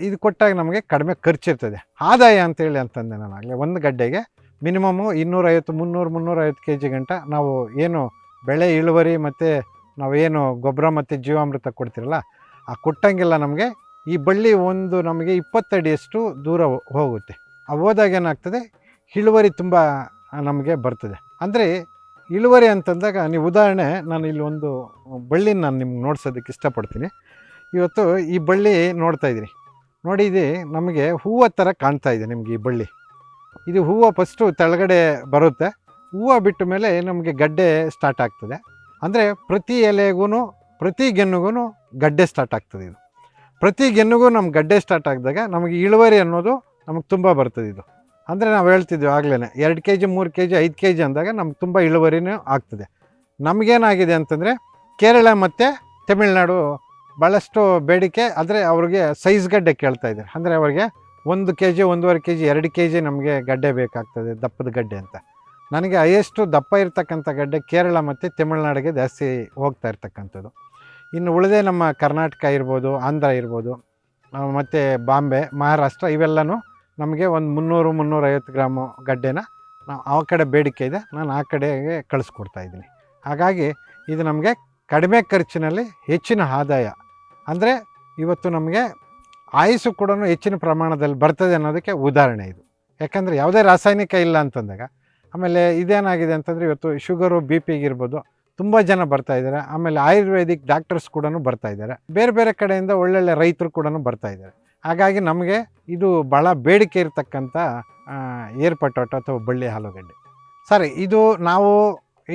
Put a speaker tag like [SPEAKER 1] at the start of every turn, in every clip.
[SPEAKER 1] ಇದು ಕೊಟ್ಟಾಗ ನಮಗೆ ಕಡಿಮೆ ಖರ್ಚಿರ್ತದೆ. ಆದಾಯ ಅಂತೇಳಿ ಅಂತಂದೆ ನಾನು ಆಗಲೇ, ಒಂದು ಗಡ್ಡೆಗೆ ಮಿನಿಮಮ್ಮು 250 300 ಕೆ ಜಿ ಗಂಟ ನಾವು ಏನು ಬೆಳೆ ಇಳುವರಿ ಮತ್ತು ನಾವೇನು ಗೊಬ್ಬರ ಮತ್ತು ಜೀವಾಮೃತ ಕೊಡ್ತಿರಲ್ಲ, ಆ ಕೊಟ್ಟಂಗೆಲ್ಲ ನಮಗೆ ಈ ಬಳ್ಳಿ ಒಂದು ನಮಗೆ 20 ಅಡಿಯಷ್ಟು ದೂರ ಹೋಗುತ್ತೆ. ಹೋದಾಗ ಏನಾಗ್ತದೆ, ಇಳುವರಿ ತುಂಬ ನಮಗೆ ಬರ್ತದೆ. ಅಂದರೆ ಇಳುವರಿ ಅಂತಂದಾಗ ನೀವು ಉದಾಹರಣೆ, ನಾನು ಇಲ್ಲಿ ಒಂದು ಬಳ್ಳಿನ ನಾನು ನಿಮ್ಗೆ ನೋಡ್ಸೋದಕ್ಕೆ ಇಷ್ಟಪಡ್ತೀನಿ. ಇವತ್ತು ಈ ಬಳ್ಳಿ ನೋಡ್ತಾಯಿದ್ದೀನಿ ನೋಡಿ, ಇದು ನಮಗೆ ಹೂವು ಥರ ಕಾಣ್ತಾ ಇದೆ ನಿಮಗೆ. ಈ ಬಳ್ಳಿ ಇದು ಹೂವು ಫಸ್ಟು ತೆಳಗಡೆ ಬರುತ್ತೆ, ಹೂವು ಬಿಟ್ಟ ಮೇಲೆ ನಮಗೆ ಗಡ್ಡೆ ಸ್ಟಾರ್ಟ್ ಆಗ್ತದೆ. ಅಂದರೆ ಪ್ರತಿ ಎಲೆಗೂ ಪ್ರತಿ ಗೆನ್ನಿಗೂ ಗಡ್ಡೆ ಸ್ಟಾರ್ಟ್ ಆಗ್ತದೆ. ಇದು ಪ್ರತಿ ಗೆನ್ನಿಗೂ ನಮ್ಮ ಗಡ್ಡೆ ಸ್ಟಾರ್ಟ್ ಆಗಿದಾಗ ನಮಗೆ ಇಳುವರಿ ಅನ್ನೋದು ನಮಗೆ ತುಂಬ ಬರ್ತದೆ. ಇದು ಅಂದರೆ ನಾವು ಹೇಳ್ತಿದ್ವಿ ಆಗಲೇ 2 K G 3 K G 5 K G ಅಂದಾಗ ನಮ್ಗೆ ತುಂಬ ಇಳುವರಿನೂ ಆಗ್ತದೆ. ನಮಗೇನಾಗಿದೆ ಅಂತಂದರೆ ಕೇರಳ ಮತ್ತು ತಮಿಳ್ನಾಡು ಭಾಳಷ್ಟು ಬೇಡಿಕೆ, ಆದರೆ ಅವ್ರಿಗೆ ಸೈಜ್ ಗಡ್ಡೆ ಕೇಳ್ತಾ ಇದ್ದಾರೆ. ಅಂದರೆ ಅವ್ರಿಗೆ 1 K G 1.5 K G 2 K G ನಮಗೆ ಗಡ್ಡೆ ಬೇಕಾಗ್ತದೆ, ದಪ್ಪದ ಗಡ್ಡೆ ಅಂತ. ನನಗೆ ಹೈಯೆಸ್ಟು ದಪ್ಪ ಇರ್ತಕ್ಕಂಥ ಗಡ್ಡೆ ಕೇರಳ ಮತ್ತು ತಮಿಳ್ನಾಡಿಗೆ ಜಾಸ್ತಿ ಹೋಗ್ತಾ ಇರ್ತಕ್ಕಂಥದ್ದು. ಇನ್ನು ಉಳಿದೇ ನಮ್ಮ ಕರ್ನಾಟಕ ಇರ್ಬೋದು, ಆಂಧ್ರ ಇರ್ಬೋದು, ಮತ್ತು ಬಾಂಬೆ, ಮಹಾರಾಷ್ಟ್ರ, ಇವೆಲ್ಲನೂ ನಮಗೆ ಒಂದು 300-350 ಗ್ರಾಮು ಗಡ್ಡೆನ ನಾವು ಆ ಕಡೆ ಬೇಡಿಕೆ ಇದೆ, ನಾನು ಆ ಕಡೆಗೆ ಕಳಿಸ್ಕೊಡ್ತಾಯಿದ್ದೀನಿ. ಹಾಗಾಗಿ ಇದು ನಮಗೆ ಕಡಿಮೆ ಖರ್ಚಿನಲ್ಲಿ ಹೆಚ್ಚಿನ ಆದಾಯ. ಅಂದರೆ ಇವತ್ತು ನಮಗೆ ಆಯುಸ್ಸು ಕೂಡ ಹೆಚ್ಚಿನ ಪ್ರಮಾಣದಲ್ಲಿ ಬರ್ತದೆ ಅನ್ನೋದಕ್ಕೆ ಉದಾಹರಣೆ ಇದು. ಯಾಕಂದರೆ ಯಾವುದೇ ರಾಸಾಯನಿಕ ಇಲ್ಲ ಅಂತಂದಾಗ, ಆಮೇಲೆ ಇದೇನಾಗಿದೆ ಅಂತಂದರೆ ಇವತ್ತು ಶುಗರು ಬಿ ಪಿಗಿರ್ಬೋದು ತುಂಬ ಜನ ಬರ್ತಾಯಿದ್ದಾರೆ. ಆಮೇಲೆ ಆಯುರ್ವೇದಿಕ್ ಡಾಕ್ಟರ್ಸ್ ಕೂಡ ಬರ್ತಾಯಿದ್ದಾರೆ, ಬೇರೆ ಬೇರೆ ಕಡೆಯಿಂದ ಒಳ್ಳೊಳ್ಳೆ ರೈತರು ಕೂಡ ಬರ್ತಾಯಿದ್ದಾರೆ. ಹಾಗಾಗಿ ನಮಗೆ ಇದು ಭಾಳ ಬೇಡಿಕೆ ಇರತಕ್ಕಂಥ ಏರ್ ಪೊಟ್ಯಾಟೊ ಅಥವಾ ಬಳ್ಳಿ ಆಲೂಗಡ್ಡೆ. ಸರಿ,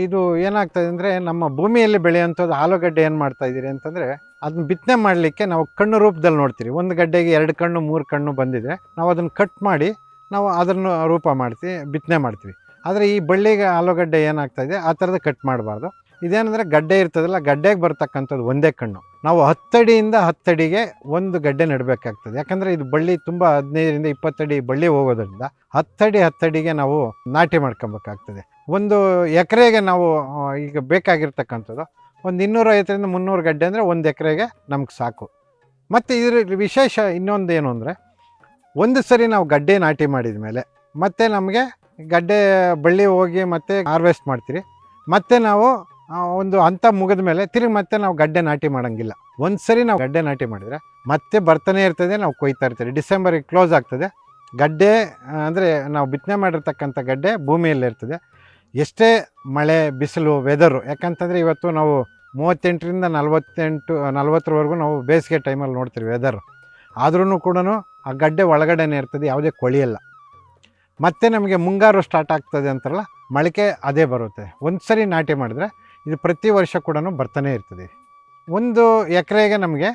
[SPEAKER 1] ಇದು ಏನಾಗ್ತದೆ ಅಂದರೆ, ನಮ್ಮ ಭೂಮಿಯಲ್ಲಿ ಬೆಳೆಯುವಂಥದ್ದು ಆಲೂಗಡ್ಡೆ ಏನು ಮಾಡ್ತಾಯಿದ್ದೀರಿ ಅಂತಂದರೆ, ಅದನ್ನ ಬಿತ್ತನೆ ಮಾಡಲಿಕ್ಕೆ ನಾವು ಕಣ್ಣು ರೂಪದಲ್ಲಿ ನೋಡ್ತೀರಿ. ಒಂದು ಗಡ್ಡೆಗೆ 2 ಕಣ್ಣು 3 ಕಣ್ಣು ಬಂದಿದ್ರೆ ನಾವು ಅದನ್ನು ಕಟ್ ಮಾಡಿ ನಾವು ಅದನ್ನು ರೂಪ ಮಾಡ್ತೀವಿ, ಬಿತ್ತನೆ ಮಾಡ್ತೀವಿ. ಆದರೆ ಈ ಬಳ್ಳಿಗೆ ಆಲೂಗಡ್ಡೆ ಏನಾಗ್ತಾಯಿದೆ, ಆ ಥರದ ಕಟ್ ಮಾಡಬಾರ್ದು. ಇದೇನಂದರೆ ಗಡ್ಡೆ ಇರ್ತದಲ್ಲ, ಗಡ್ಡೆಗೆ ಬರ್ತಕ್ಕಂಥದ್ದು ಒಂದೇ ಕಣ್ಣು. ನಾವು 10 ಅಡಿಯಿಂದ 10 ಅಡಿಗೆ ಒಂದು ಗಡ್ಡೆ ನೆಡಬೇಕಾಗ್ತದೆ. ಯಾಕಂದರೆ ಇದು ಬಳ್ಳಿ ತುಂಬ 15ರಿಂದ 20 ಅಡಿ ಬಳ್ಳಿ ಹೋಗೋದ್ರಿಂದ 10 ಅಡಿಗೆ ನಾವು ನಾಟಿ ಮಾಡ್ಕೊಬೇಕಾಗ್ತದೆ. ಒಂದು ಎಕರೆಗೆ ನಾವು ಈಗ ಬೇಕಾಗಿರ್ತಕ್ಕಂಥದ್ದು ಒಂದು 250ರಿಂದ 300 ಗಡ್ಡೆ ಅಂದರೆ ಒಂದು ಎಕರೆಗೆ ನಮ್ಗೆ ಸಾಕು. ಮತ್ತು ಇದರ ವಿಶೇಷ ಇನ್ನೊಂದು ಏನು ಅಂದರೆ, ಒಂದು ಸರಿ ನಾವು ಗಡ್ಡೆ ನಾಟಿ ಮಾಡಿದ ಮೇಲೆ ಮತ್ತೆ ನಮಗೆ ಗಡ್ಡೆ ಬಳ್ಳಿ ಹೋಗಿ ಮತ್ತೆ ಹಾರ್ವೆಸ್ಟ್ ಮಾಡ್ತೀರಿ, ಮತ್ತು ನಾವು ಒಂದು ಹಂತ ಮುಗಿದ ಮೇಲೆ ತಿರುಗಿ ಮತ್ತೆ ನಾವು ಗಡ್ಡೆ ನಾಟಿ ಮಾಡೋಂಗಿಲ್ಲ. ಒಂದು ಸರಿ ನಾವು ಗಡ್ಡೆ ನಾಟಿ ಮಾಡಿದರೆ ಮತ್ತೆ ಬರ್ತಾನೆ ಇರ್ತದೆ, ನಾವು ಕೊಯ್ತಾ ಇರ್ತೀವಿ. ಡಿಸೆಂಬರಿಗೆ ಕ್ಲೋಸ್ ಆಗ್ತದೆ ಗಡ್ಡೆ. ಅಂದರೆ ನಾವು ಬಿತ್ತನೆ ಮಾಡಿರ್ತಕ್ಕಂಥ ಗಡ್ಡೆ ಭೂಮಿಯಲ್ಲೇ ಇರ್ತದೆ. ಎಷ್ಟೇ ಮಳೆ ಬಿಸಿಲು ವೆದರು, ಯಾಕಂತಂದರೆ ಇವತ್ತು ನಾವು 38ರಿಂದ 40ವರೆಗೂ ನಾವು ಬೇಸಿಗೆ ಟೈಮಲ್ಲಿ ನೋಡ್ತೀವಿ ವೆದರು. ಆದ್ರೂ ಕೂಡ ಆ ಗಡ್ಡೆ ಒಳಗಡೆನೇ ಇರ್ತದೆ, ಯಾವುದೇ ಕೊಳಿಯಲ್ಲ. ಮತ್ತು ನಮಗೆ ಮುಂಗಾರು ಸ್ಟಾರ್ಟ್ ಆಗ್ತದೆ ಅಂತಾರಲ್ಲ, ಮೊಳಕೆ ಅದೇ ಬರುತ್ತೆ. ಒಂದು ಸರಿ ನಾಟಿ ಮಾಡಿದ್ರೆ ಇದು ಪ್ರತಿ ವರ್ಷ ಕೂಡ ಬರ್ತಾನೆ ಇರ್ತದೆ. ಒಂದು ಎಕರೆಗೆ ನಮಗೆ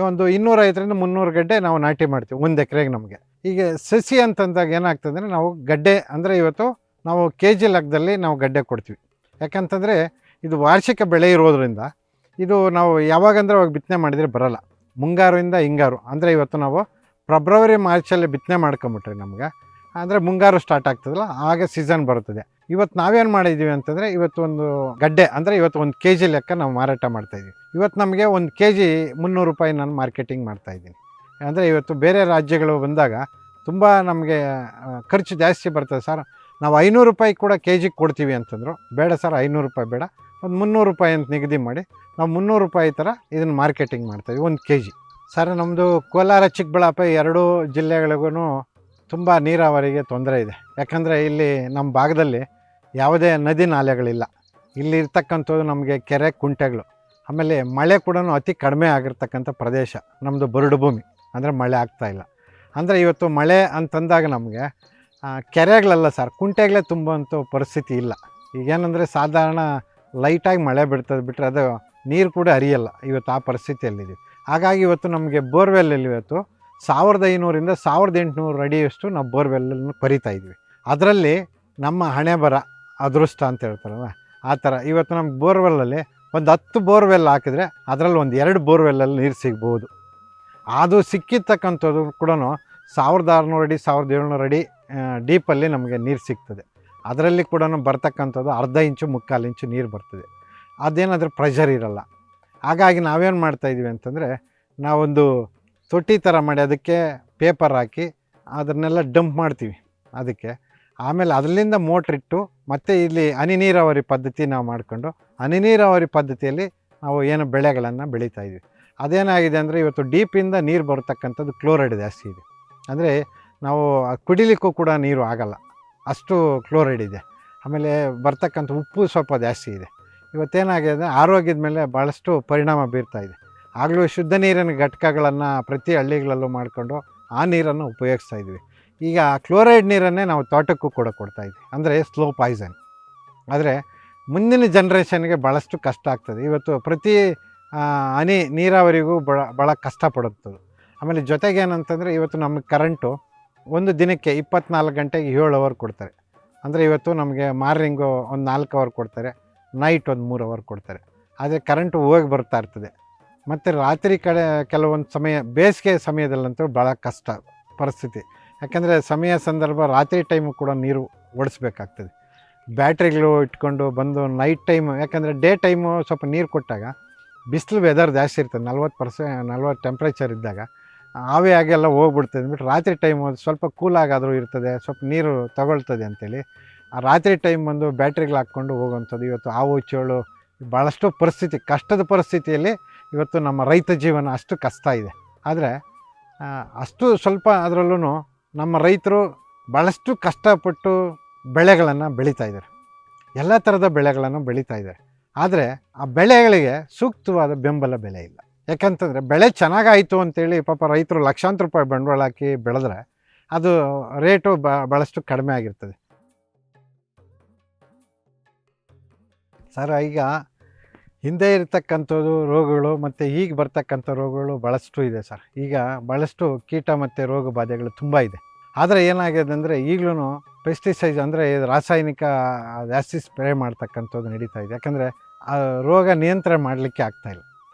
[SPEAKER 1] ಒಂದು 250ರಿಂದ 300 ಗಡ್ಡೆ ನಾವು ನಾಟಿ ಮಾಡ್ತೀವಿ ಒಂದು ಎಕರೆಗೆ. ನಮಗೆ ಈಗ ಸಸಿ ಅಂತಂದಾಗ ಏನಾಗ್ತದೆ ಅಂದರೆ, ನಾವು ಗಡ್ಡೆ ಅಂದರೆ ಇವತ್ತು ನಾವು ಕೆ ಜಿ ಲೆಕ್ಕದಲ್ಲಿ ನಾವು ಗಡ್ಡೆ ಕೊಡ್ತೀವಿ. ಯಾಕಂತಂದರೆ ಇದು ವಾರ್ಷಿಕ ಬೆಳೆ ಇರೋದ್ರಿಂದ ಇದು ನಾವು ಯಾವಾಗಂದರೆ ಅವಾಗ ಬಿತ್ತನೆ ಮಾಡಿದರೆ ಬರೋಲ್ಲ. ಮುಂಗಾರಿಂದ ಹಿಂಗಾರು ಅಂದರೆ ಇವತ್ತು ನಾವು ಫೆಬ್ರವರಿ ಮಾರ್ಚಲ್ಲಿ ಬಿತ್ತನೆ ಮಾಡ್ಕೊಂಬಿಟ್ರೆ ನಮಗೆ ಅಂದರೆ ಮುಂಗಾರು ಸ್ಟಾರ್ಟ್ ಆಗ್ತದಲ್ಲ, ಆಗ ಸೀಸನ್ ಬರುತ್ತದೆ. ಇವತ್ತು ನಾವೇನು ಮಾಡಿದ್ದೀವಿ ಅಂತಂದರೆ, ಇವತ್ತು ಒಂದು ಗಡ್ಡೆ ಅಂದರೆ ಇವತ್ತು 1 ಕೆ ಜಿ ಲೆಕ್ಕ ನಾವು ಮಾರಾಟ ಮಾಡ್ತಾಯಿದ್ದೀವಿ. ಇವತ್ತು ನಮಗೆ 1 ಕೆ ಜಿ 300 ರೂಪಾಯಿ ನಾನು ಮಾರ್ಕೆಟಿಂಗ್ ಮಾಡ್ತಾಯಿದ್ದೀನಿ. ಅಂದರೆ ಇವತ್ತು ಬೇರೆ ರಾಜ್ಯಗಳು ಬಂದಾಗ ತುಂಬ ನಮಗೆ ಖರ್ಚು ಜಾಸ್ತಿ ಬರ್ತದೆ. ಸರ್ ನಾವು 500 ರೂಪಾಯಿ ಕೂಡ ಕೆ ಜಿಗೆ ಕೊಡ್ತೀವಿ ಅಂತಂದರು. ಬೇಡ ಸರ್, 500 ರೂಪಾಯಿ ಬೇಡ, ಒಂದು 300 ರೂಪಾಯಿ ಅಂತ ನಿಗದಿ ಮಾಡಿ ನಾವು 300 ರೂಪಾಯಿ ಥರ ಇದನ್ನು ಮಾರ್ಕೆಟಿಂಗ್ ಮಾಡ್ತಾಯಿದ್ವಿ 1 ಕೆ ಜಿ. ಸರ್ ನಮ್ಮದು ಕೋಲಾರ ಚಿಕ್ಕಬಳ್ಳಾಪುರ 2 ಜಿಲ್ಲೆಗಳಿಗೂ ತುಂಬ ನೀರಾವರಿಗೆ ತೊಂದರೆ ಇದೆ. ಯಾಕಂದರೆ ಇಲ್ಲಿ ನಮ್ಮ ಭಾಗದಲ್ಲಿ ಯಾವುದೇ ನದಿ ನಾಲೆಗಳಿಲ್ಲ. ಇಲ್ಲಿ ಇರ್ತಕ್ಕಂಥದ್ದು ನಮಗೆ ಕೆರೆ ಕುಂಟೆಗಳು, ಆಮೇಲೆ ಮಳೆ ಕೂಡ ಅತಿ ಕಡಿಮೆ ಆಗಿರ್ತಕ್ಕಂಥ ಪ್ರದೇಶ ನಮ್ಮದು. ಬರಡು ಭೂಮಿ ಅಂದರೆ ಮಳೆ ಆಗ್ತಾಯಿಲ್ಲ. ಅಂದರೆ ಇವತ್ತು ಮಳೆ ಅಂತಂದಾಗ ನಮಗೆ ಕೆರೆಗಳಲ್ಲ ಸರ್, ಕುಂಟೆಗಳೇ ತುಂಬುವಂಥ ಪರಿಸ್ಥಿತಿ ಇಲ್ಲ. ಈಗೇನೆಂದರೆ ಸಾಧಾರಣ ಲೈಟಾಗಿ ಮಳೆ ಬಿಟ್ಟರೆ ಅದು ನೀರು ಕೂಡ ಹರಿಯಲ್ಲ. ಇವತ್ತು ಆ ಪರಿಸ್ಥಿತಿಯಲ್ಲಿದ್ದೀವಿ. ಹಾಗಾಗಿ ಇವತ್ತು ನಮಗೆ ಬೋರ್ವೆಲ್ಲಲ್ಲಿ ಇವತ್ತು 1500ರಿಂದ 1800 ಅಡಿಯಷ್ಟು ನಾವು ಬೋರ್ವೆಲ್ಲನ್ನು ಕೊರಿತಾ ಇದ್ವಿ. ಅದರಲ್ಲಿ ನಮ್ಮ ಹಣೆ ಬರ ಅದೃಷ್ಟ ಅಂತ ಹೇಳ್ತಾರಲ್ಲ, ಆ ಥರ ಇವತ್ತು ನಮ್ಮ ಬೋರ್ವೆಲ್ಲಲ್ಲಿ ಒಂದು 10 ಬೋರ್ವೆಲ್ ಹಾಕಿದರೆ ಅದರಲ್ಲಿ ಒಂದು 2 ಬೋರ್ವೆಲ್ಲಲ್ಲಿ ನೀರು ಸಿಗ್ಬೋದು. ಅದು ಸಿಕ್ಕಿರ್ತಕ್ಕಂಥದ್ದು ಕೂಡ 1600 ಅಡಿ 1700 ಅಡಿ ಡೀಪಲ್ಲಿ ನಮಗೆ ನೀರು ಸಿಗ್ತದೆ. ಅದರಲ್ಲಿ ಕೂಡ ಬರ್ತಕ್ಕಂಥದ್ದು ಅರ್ಧ ಇಂಚು 3/4 ಇಂಚು ನೀರು ಬರ್ತದೆ. ಅದೇನಾದರೂ ಪ್ರೆಷರ್ ಇರಲ್ಲ. ಹಾಗಾಗಿ ನಾವೇನು ಮಾಡ್ತಾಯಿದ್ವಿ ಅಂತಂದರೆ, ನಾವೊಂದು ತೊಟ್ಟಿ ಥರ ಮಾಡಿ ಅದಕ್ಕೆ ಪೇಪರ್ ಹಾಕಿ ಅದನ್ನೆಲ್ಲ ಡಂಪ್ ಮಾಡ್ತೀವಿ ಅದಕ್ಕೆ. ಆಮೇಲೆ ಅದರಿಂದ ಮೋಟ್ರಿಟ್ಟು ಮತ್ತೆ ಇಲ್ಲಿ ಹನಿ ನೀರಾವರಿ ಪದ್ಧತಿ ನಾವು ಮಾಡಿಕೊಂಡು ಹನಿ ನೀರಾವರಿ ಪದ್ಧತಿಯಲ್ಲಿ ನಾವು ಏನು ಬೆಳೆಗಳನ್ನು ಬೆಳೀತಾ ಇದ್ವಿ. ಅದೇನಾಗಿದೆ ಅಂದರೆ ಇವತ್ತು ಡೀಪಿಂದ ನೀರು ಬರತಕ್ಕಂಥದ್ದು ಕ್ಲೋರೈಡ್ ಜಾಸ್ತಿ ಇದೆ. ಅಂದರೆ ನಾವು ಕುಡಿಲಿಕ್ಕೂ ಕೂಡ ನೀರು ಆಗಲ್ಲ, ಅಷ್ಟು ಕ್ಲೋರೈಡ್ ಇದೆ. ಆಮೇಲೆ ಬರ್ತಕ್ಕಂಥ ಉಪ್ಪು ಸ್ವಲ್ಪ ಜಾಸ್ತಿ ಇದೆ. ಇವತ್ತೇನಾಗಿದೆ ಆರೋಗ್ಯದ ಮೇಲೆ ಭಾಳಷ್ಟು ಪರಿಣಾಮ ಬೀರ್ತಾ ಇದೆ. ಆಗಲೂ ಶುದ್ಧ ನೀರಿನ ಘಟಕಗಳನ್ನು ಪ್ರತಿ ಹಳ್ಳಿಗಳಲ್ಲೂ ಮಾಡಿಕೊಂಡು ಆ ನೀರನ್ನು ಉಪಯೋಗಿಸ್ತಾ ಇದ್ವಿ. ಈಗ ಕ್ಲೋರೈಡ್ ನೀರನ್ನೇ ನಾವು ತೋಟಕ್ಕೂ ಕೂಡ ಕೊಡ್ತಾಯಿದ್ವಿ, ಅಂದರೆ ಸ್ಲೋ ಪಾಯ್ಸನ್. ಆದರೆ ಮುಂದಿನ ಜನ್ರೇಷನ್ಗೆ ಭಾಳಷ್ಟು ಕಷ್ಟ ಆಗ್ತದೆ. ಇವತ್ತು ಪ್ರತಿ ಹನಿ ನೀರಾವರಿಗೂ ಭಾಳ ಕಷ್ಟಪಡುತ್ತದೆ. ಆಮೇಲೆ ಜೊತೆಗೆ ಏನಂತಂದರೆ ಇವತ್ತು ನಮಗೆ ಕರೆಂಟು ಒಂದು ದಿನಕ್ಕೆ 24 ಗಂಟೆಗೆ 7 ಅವರ್ ಕೊಡ್ತಾರೆ. ಅಂದರೆ ಇವತ್ತು ನಮಗೆ ಮಾರ್ನಿಂಗು ಒಂದು 4 ಅವರ್ ಕೊಡ್ತಾರೆ, ನೈಟ್ ಒಂದು 3 ಅವರ್ ಕೊಡ್ತಾರೆ. ಆದರೆ ಕರೆಂಟು ಹೋಗಿ ಬರ್ತಾ ಇರ್ತದೆ. ಮತ್ತು ರಾತ್ರಿ ಕೆಲವೊಂದು ಸಮಯ ಬೇಸಿಗೆ ಸಮಯದಲ್ಲಂತೂ ಭಾಳ ಕಷ್ಟ ಪರಿಸ್ಥಿತಿ. ಯಾಕಂದರೆ ಸಂದರ್ಭ ರಾತ್ರಿ ಟೈಮು ಕೂಡ ನೀರು ಓಡಿಸ್ಬೇಕಾಗ್ತದೆ. ಬ್ಯಾಟ್ರಿಗಳು ಇಟ್ಕೊಂಡು ಬಂದು ನೈಟ್ ಟೈಮು, ಯಾಕಂದರೆ ಡೇ ಟೈಮು ಸ್ವಲ್ಪ ನೀರು ಕೊಟ್ಟಾಗ ಬಿಸಿಲು ವೆದರ್ ಜಾಸ್ತಿ ಇರ್ತದೆ, 40 ಟೆಂಪ್ರೇಚರ್ ಇದ್ದಾಗ ಆವಿ ಆಗೆಲ್ಲ ಹೋಗ್ಬಿಡ್ತದೆ ಅಂದ್ಬಿಟ್ಟು ರಾತ್ರಿ ಟೈಮು ಸ್ವಲ್ಪ ಕೂಲಾಗಾದರೂ ಇರ್ತದೆ, ಸ್ವಲ್ಪ ನೀರು ತಗೊಳ್ತದೆ ಅಂಥೇಳಿ ಆ ರಾತ್ರಿ ಟೈಮ್ ಬಂದು ಬ್ಯಾಟ್ರಿಗಳು ಹಾಕ್ಕೊಂಡು ಹೋಗುವಂಥದ್ದು. ಇವತ್ತು ಹಾವು ಚೇಳು ಭಾಳಷ್ಟು ಪರಿಸ್ಥಿತಿ, ಕಷ್ಟದ ಪರಿಸ್ಥಿತಿಯಲ್ಲಿ ಇವತ್ತು ನಮ್ಮ ರೈತ ಜೀವನ ಅಷ್ಟು ಕಷ್ಟ ಇದೆ. ಆದರೆ ಅಷ್ಟು ಸ್ವಲ್ಪ ಅದರಲ್ಲೂ ನಮ್ಮ ರೈತರು ಭಾಳಷ್ಟು ಕಷ್ಟಪಟ್ಟು ಬೆಳೆಗಳನ್ನು ಬೆಳೀತಾ ಇದ್ದಾರೆ, ಎಲ್ಲ ಥರದ ಬೆಳೆಗಳನ್ನು ಬೆಳೀತಾ ಇದ್ದಾರೆ. ಆದರೆ ಆ ಬೆಳೆಗಳಿಗೆ ಸೂಕ್ತವಾದ ಬೆಂಬಲ ಬೆಲೆ ಇಲ್ಲ. ಯಾಕಂತಂದರೆ ಬೆಳೆ ಚೆನ್ನಾಗಾಯಿತು ಅಂತೇಳಿ ಪಾಪ ರೈತರು ಲಕ್ಷಾಂತರ ರೂಪಾಯಿ ಬಂಡವಾಳ ಹಾಕಿ ಬೆಳೆದ್ರೆ ಅದು ರೇಟು ಭಾಳಷ್ಟು ಕಡಿಮೆ ಆಗಿರ್ತದೆ. ಸರ್, ಈಗ ಹಿಂದೆ ಇರತಕ್ಕಂಥದ್ದು ರೋಗಗಳು ಮತ್ತು ಈಗ ಬರ್ತಕ್ಕಂಥ ರೋಗಗಳು ಭಾಳಷ್ಟು ಇದೆ ಸರ್. ಈಗ ಭಾಳಷ್ಟು ಕೀಟ ಮತ್ತು ರೋಗ ಬಾಧೆಗಳು ತುಂಬ ಇದೆ. ಆದರೆ ಏನಾಗಿದೆ ಅಂದರೆ ಈಗಲೂ ಪೆಸ್ಟಿಸೈಡ್ ಅಂದರೆ ರಾಸಾಯನಿಕ ಜಾಸ್ತಿ ಸ್ಪ್ರೇ ಮಾಡ್ತಕ್ಕಂಥದ್ದು ನಡೀತಾ ಇದೆ. ಯಾಕಂದರೆ ಆ ರೋಗ ನಿಯಂತ್ರಣ ಮಾಡಲಿಕ್ಕೆ ಆಗ್ತಾಯಿಲ್ಲ.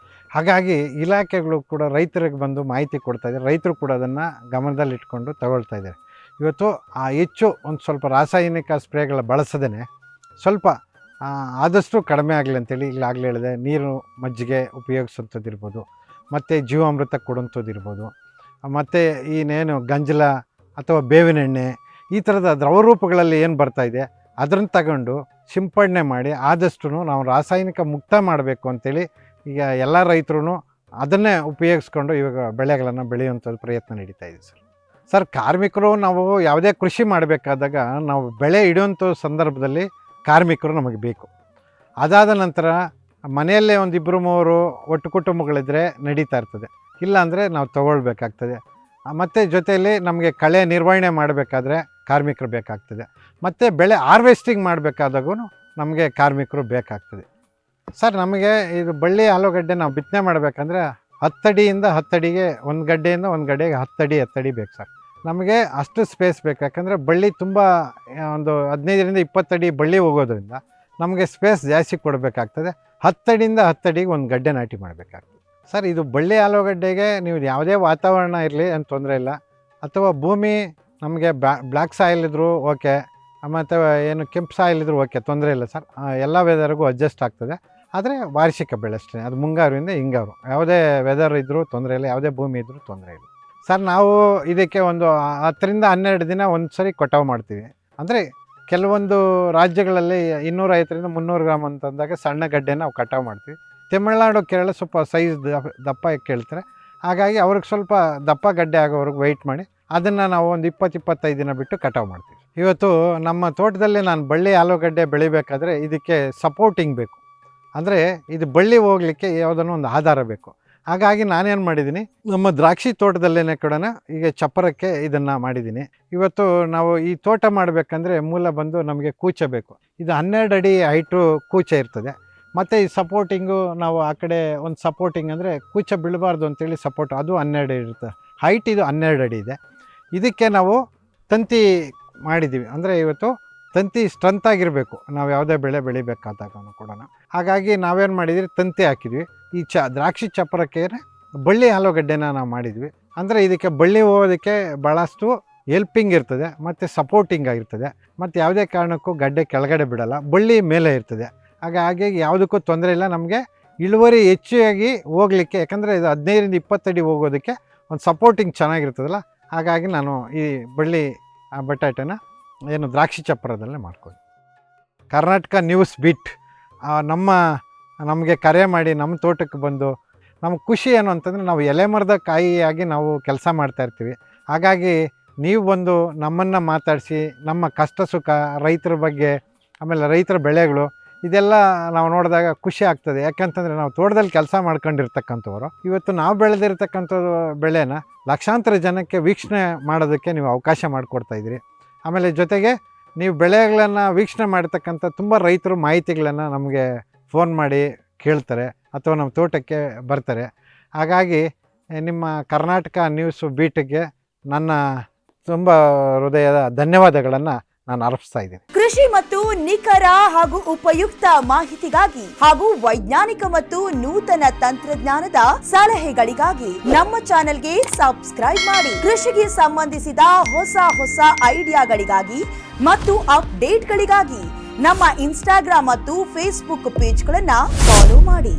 [SPEAKER 1] ಹಾಗಾಗಿ ಇಲಾಖೆಗಳು ಕೂಡ ರೈತರಿಗೆ ಬಂದು ಮಾಹಿತಿ ಕೊಡ್ತಾಯಿದ್ದಾರೆ. ರೈತರು ಕೂಡ ಅದನ್ನು ಗಮನದಲ್ಲಿಟ್ಕೊಂಡು ತಗೊಳ್ತಾ ಇದ್ದಾರೆ. ಇವತ್ತು ಹೆಚ್ಚು ಒಂದು ಸ್ವಲ್ಪ ರಾಸಾಯನಿಕ ಸ್ಪ್ರೇಗಳ ಬಳಸದೇ ಸ್ವಲ್ಪ ಆದಷ್ಟು ಕಡಿಮೆ ಆಗಲಿ ಅಂತೇಳಿ ಈಗಲಾಗಲೇ ಹೇಳಿದೆ, ನೀರು ಮಜ್ಜಿಗೆ ಉಪಯೋಗಿಸುವಂಥದ್ದು ಇರ್ಬೋದು, ಮತ್ತು ಜೀವಾಮೃತ ಕೊಡುವಂಥದ್ದು ಇರ್ಬೋದು, ಮತ್ತು ಇನ್ನೇನು ಗಂಜಲ ಅಥವಾ ಬೇವಿನ ಎಣ್ಣೆ ಈ ಥರದ ದ್ರವರೂಪಗಳಲ್ಲಿ ಏನು ಬರ್ತಾಯಿದೆ ಅದನ್ನು ತಗೊಂಡು ಸಿಂಪಡಣೆ ಮಾಡಿ ಆದಷ್ಟು ನಾವು ರಾಸಾಯನಿಕ ಮುಕ್ತ ಮಾಡಬೇಕು ಅಂಥೇಳಿ ಈಗ ಎಲ್ಲ ರೈತರು ಅದನ್ನೇ ಉಪಯೋಗಿಸ್ಕೊಂಡು ಇವಾಗ ಬೆಳೆಗಳನ್ನು ಬೆಳೆಯುವಂಥದ್ದು ಪ್ರಯತ್ನ ನಡೀತಾ ಇದೆ ಸರ್. ಕಾರ್ಮಿಕರು ನಾವು ಯಾವುದೇ ಕೃಷಿ ಮಾಡಬೇಕಾದಾಗ ನಾವು ಬೆಳೆ ಇಡುವಂಥ ಸಂದರ್ಭದಲ್ಲಿ ಕಾರ್ಮಿಕರು ನಮಗೆ ಬೇಕು. ಅದಾದ ನಂತರ ಮನೆಯಲ್ಲೇ ಒಂದು 2-3 ಒಟ್ಟು ಕುಟುಂಬಗಳಿದ್ದರೆ ನಡೀತಾ ಇರ್ತದೆ, ಇಲ್ಲಾಂದರೆ ನಾವು ತಗೊಳ್ಬೇಕಾಗ್ತದೆ. ಮತ್ತು ಜೊತೆಯಲ್ಲಿ ನಮಗೆ ಕಳೆ ನಿರ್ವಹಣೆ ಮಾಡಬೇಕಾದ್ರೆ ಕಾರ್ಮಿಕರು ಬೇಕಾಗ್ತದೆ. ಮತ್ತು ಬೆಳೆ ಹಾರ್ವೆಸ್ಟಿಂಗ್ ಮಾಡಬೇಕಾದಾಗೂ ನಮಗೆ ಕಾರ್ಮಿಕರು ಬೇಕಾಗ್ತದೆ ಸರ್. ನಮಗೆ ಇದು ಬಳ್ಳಿ ಆಲೂಗಡ್ಡೆ ನಾವು ಬಿತ್ತನೆ ಮಾಡಬೇಕಂದ್ರೆ 10 ಅಡಿಯಿಂದ 10 ಅಡಿಗೆ ಒಂದು ಗಡ್ಡೆಯಿಂದ ಒಂದು ಗಡ್ಡೆಗೆ 10 ಅಡಿ ಬೇಕು ಸರ್. ನಮಗೆ ಅಷ್ಟು ಸ್ಪೇಸ್ ಬೇಕು. ಯಾಕಂದರೆ ಬಳ್ಳಿ ತುಂಬ ಒಂದು 15ರಿಂದ 20 ಅಡಿ ಬಳ್ಳಿ ಹೋಗೋದ್ರಿಂದ ನಮಗೆ ಸ್ಪೇಸ್ ಜಾಸ್ತಿ ಕೊಡಬೇಕಾಗ್ತದೆ. 10 ಅಡಿಯಿಂದ 10 ಅಡಿಗೆ ಒಂದು ಗಡ್ಡೆ ನಾಟಿ ಮಾಡಬೇಕಾಗ್ತದೆ ಸರ್. ಇದು ಬಳ್ಳಿ ಆಲೂಗಡ್ಡೆಗೆ ನೀವು ಯಾವುದೇ ವಾತಾವರಣ ಇರಲಿ ಅಂತ ತೊಂದರೆ ಇಲ್ಲ, ಅಥವಾ ಭೂಮಿ ನಮಗೆ ಬ್ಲ್ಯಾಕ್ ಸಾಯಿಲ್ ಇದ್ದರೂ ಓಕೆ, ಮತ್ತು ಏನು ಕೆಂಪು ಸಾಯಿಲ್ ಇದ್ದರೂ ಓಕೆ, ತೊಂದರೆ ಇಲ್ಲ ಸರ್. ಎಲ್ಲ ವೆದರ್ಗೂ ಅಡ್ಜಸ್ಟ್ ಆಗ್ತದೆ. ಆದರೆ ವಾರ್ಷಿಕ ಬೆಳೆ ಅಷ್ಟೇ, ಅದು ಮುಂಗಾರುವಿಂದ ಹಿಂಗಾರು, ಯಾವುದೇ ವೆದರ್ ಇದ್ದರೂ ತೊಂದರೆ ಇಲ್ಲ, ಯಾವುದೇ ಭೂಮಿ ಇದ್ದರೂ ತೊಂದರೆ ಇಲ್ಲ ಸರ್. ನಾವು ಇದಕ್ಕೆ ಒಂದು 10ರಿಂದ 12 ದಿನ ಒಂದು ಸರಿ ಕಟಾವು ಮಾಡ್ತೀವಿ. ಅಂದರೆ ಕೆಲವೊಂದು ರಾಜ್ಯಗಳಲ್ಲಿ 250ರಿಂದ 300 ಗ್ರಾಮ್ ಅಂತಂದಾಗ ಸಣ್ಣ ಗಡ್ಡೆನ ನಾವು ಕಟಾವು ಮಾಡ್ತೀವಿ. ತಮಿಳುನಾಡು, ಕೇರಳ ಸ್ವಲ್ಪ ಸೈಜ್ ದಪ್ಪ ಕೇಳ್ತಾರೆ. ಹಾಗಾಗಿ ಅವ್ರಿಗೆ ಸ್ವಲ್ಪ ದಪ್ಪ ಗಡ್ಡೆ ಆಗೋವ್ರಿಗೆ ವೆಯ್ಟ್ ಮಾಡಿ ಅದನ್ನು ನಾವು ಒಂದು 20-25 ದಿನ ಬಿಟ್ಟು ಕಟಾವು ಮಾಡ್ತೀವಿ. ಇವತ್ತು ನಮ್ಮ ತೋಟದಲ್ಲಿ ನಾನು ಬಳ್ಳಿ ಆಲೂಗಡ್ಡೆ ಬೆಳಿಬೇಕಾದ್ರೆ ಇದಕ್ಕೆ ಸಪೋರ್ಟಿಂಗ್ ಬೇಕು. ಅಂದರೆ ಇದು ಬಳ್ಳಿ ಹೋಗಲಿಕ್ಕೆ ಯಾವುದನ್ನು ಒಂದು ಆಧಾರ ಬೇಕು. ಹಾಗಾಗಿ ನಾನೇನು ಮಾಡಿದ್ದೀನಿ, ನಮ್ಮ ದ್ರಾಕ್ಷಿ ತೋಟದಲ್ಲೇ ಕೂಡ ಈಗ ಚಪ್ಪರಕ್ಕೆ ಇದನ್ನು ಮಾಡಿದ್ದೀನಿ. ಇವತ್ತು ನಾವು ಈ ತೋಟ ಮಾಡಬೇಕಂದ್ರೆ ಮೂಲ ಬಂದು ನಮಗೆ ಕೂಚ ಬೇಕು. ಇದು 12 ಅಡಿ ಹೈಟು ಕೂಚ ಇರ್ತದೆ. ಮತ್ತು ಈ ಸಪೋರ್ಟಿಂಗು ನಾವು ಆ ಕಡೆ ಒಂದು ಸಪೋರ್ಟಿಂಗ್ ಅಂದರೆ ಕೂಚ ಬೀಳಬಾರ್ದು ಅಂತೇಳಿ ಸಪೋರ್ಟ್, ಅದು 12 ಇರುತ್ತೆ ಹೈಟ್. ಇದು 12 ಅಡಿ ಇದೆ. ಇದಕ್ಕೆ ನಾವು ತಂತಿ ಮಾಡಿದ್ದೀವಿ. ಅಂದರೆ ಇವತ್ತು ತಂತಿ ಸ್ಟ್ರೆಂತ್ ಆಗಿರಬೇಕು ನಾವು ಯಾವುದೇ ಬೆಳೆ ಬೆಳಿಬೇಕಾದಾಗ ಕೂಡ. ಹಾಗಾಗಿ ನಾವೇನು ಮಾಡಿದ್ವಿ, ತಂತಿ ಹಾಕಿದ್ವಿ. ಈ ದ್ರಾಕ್ಷಿ ಚಪ್ಪರಕ್ಕೆ ಬಳ್ಳಿ ಆಲೂಗಡ್ಡೆನ ನಾವು ಮಾಡಿದ್ವಿ. ಅಂದರೆ ಇದಕ್ಕೆ ಬಳ್ಳಿ ಹೋಗೋದಕ್ಕೆ ಭಾಳಷ್ಟು ಹೆಲ್ಪಿಂಗ್ ಇರ್ತದೆ ಮತ್ತು ಸಪೋರ್ಟಿಂಗ್ ಆಗಿರ್ತದೆ. ಮತ್ತು ಯಾವುದೇ ಕಾರಣಕ್ಕೂ ಗಡ್ಡೆ ಕೆಳಗಡೆ ಬಿಡಲ್ಲ, ಬಳ್ಳಿ ಮೇಲೆ ಇರ್ತದೆ. ಹಾಗಾಗಿ ಯಾವುದಕ್ಕೂ ತೊಂದರೆ ಇಲ್ಲ. ನಮಗೆ ಇಳುವರಿ ಹೆಚ್ಚಾಗಿ ಹೋಗಲಿಕ್ಕೆ, ಯಾಕಂದರೆ ಇದು 15ರಿಂದ 20 ಅಡಿ ಹೋಗೋದಕ್ಕೆ ಒಂದು ಸಪೋರ್ಟಿಂಗ್ ಚೆನ್ನಾಗಿರ್ತದಲ್ಲ, ಹಾಗಾಗಿ ನಾನು ಈ ಬಳ್ಳಿ ಬಟಾಟೆನ ಏನು ದ್ರಾಕ್ಷಿ ಚಪ್ಪರದಲ್ಲೇ ಮಾಡ್ಕೊಂಡು. ಕರ್ನಾಟಕ ನ್ಯೂಸ್ ಬೀಟ್ ನಮಗೆ ಕರೆ ಮಾಡಿ ನಮ್ಮ ತೋಟಕ್ಕೆ ಬಂದು ನಮಗೆ ಖುಷಿ ಏನು ಅಂತಂದರೆ ನಾವು ಎಲೆ ಮರದ ಕಾಯಿಯಾಗಿ ನಾವು ಕೆಲಸ ಮಾಡ್ತಾಯಿರ್ತೀವಿ. ಹಾಗಾಗಿ ನೀವು ಬಂದು ನಮ್ಮನ್ನು ಮಾತಾಡಿಸಿ ನಮ್ಮ ಕಷ್ಟ ಸುಖ, ರೈತರ ಬಗ್ಗೆ, ಆಮೇಲೆ ರೈತರ ಬೆಳೆಗಳು ಇದೆಲ್ಲ ನಾವು ನೋಡಿದಾಗ ಖುಷಿ ಆಗ್ತದೆ. ಯಾಕಂತಂದರೆ ನಾವು ತೋಟದಲ್ಲಿ ಕೆಲಸ ಮಾಡ್ಕೊಂಡಿರ್ತಕ್ಕಂಥವ್ರು ಇವತ್ತು ನಾವು ಬೆಳೆದಿರ್ತಕ್ಕಂಥ ಬೆಳೆನ ಲಕ್ಷಾಂತರ ಜನಕ್ಕೆ ವೀಕ್ಷಣೆ ಮಾಡೋದಕ್ಕೆ ನೀವು ಅವಕಾಶ ಮಾಡಿಕೊಡ್ತಾಯಿದ್ದೀರಿ. ಆಮೇಲೆ ಜೊತೆಗೆ ನೀವು ಬೆಳೆಗಳನ್ನು ವೀಕ್ಷಣೆ ಮಾಡ್ತಕ್ಕಂಥ ತುಂಬ ರೈತರು ಮಾಹಿತಿಗಳನ್ನು ನಮಗೆ ಫೋನ್ ಮಾಡಿ ಕೇಳ್ತಾರೆ ಅಥವಾ ನಮ್ಮ ತೋಟಕ್ಕೆ ಬರ್ತಾರೆ. ಹಾಗಾಗಿ ನಿಮ್ಮ ಕರ್ನಾಟಕ ನ್ಯೂಸ್ ಬೀಟ್ಗೆ ನನ್ನ ತುಂಬ ಹೃದಯದ ಧನ್ಯವಾದಗಳನ್ನು ನಾನು ಅರ್ಪಿಸ್ತಾ ಇದ್ದೀನಿ.
[SPEAKER 2] ಕೃಷಿ ಮತ್ತು ನಿಖರ ಹಾಗೂ ಉಪಯುಕ್ತ ಮಾಹಿತಿಗಾಗಿ ಹಾಗೂ ವೈಜ್ಞಾನಿಕ ಮತ್ತು ನೂತನ ತಂತ್ರಜ್ಞಾನದ ಸಲಹೆಗಳಿಗಾಗಿ ನಮ್ಮ ಚಾನೆಲ್ಗೆ ಸಬ್ಸ್ಕ್ರೈಬ್ ಮಾಡಿ. ಕೃಷಿಗೆ ಸಂಬಂಧಿಸಿದ ಹೊಸ ಐಡಿಯಾಗಳಿಗಾಗಿ ಮತ್ತು ಅಪ್ಡೇಟ್ಗಳಿಗಾಗಿ ನಮ್ಮ ಇನ್ಸ್ಟಾಗ್ರಾಮ್ ಮತ್ತು ಫೇಸ್ಬುಕ್ ಪೇಜ್ಗಳನ್ನು ಫಾಲೋ ಮಾಡಿ.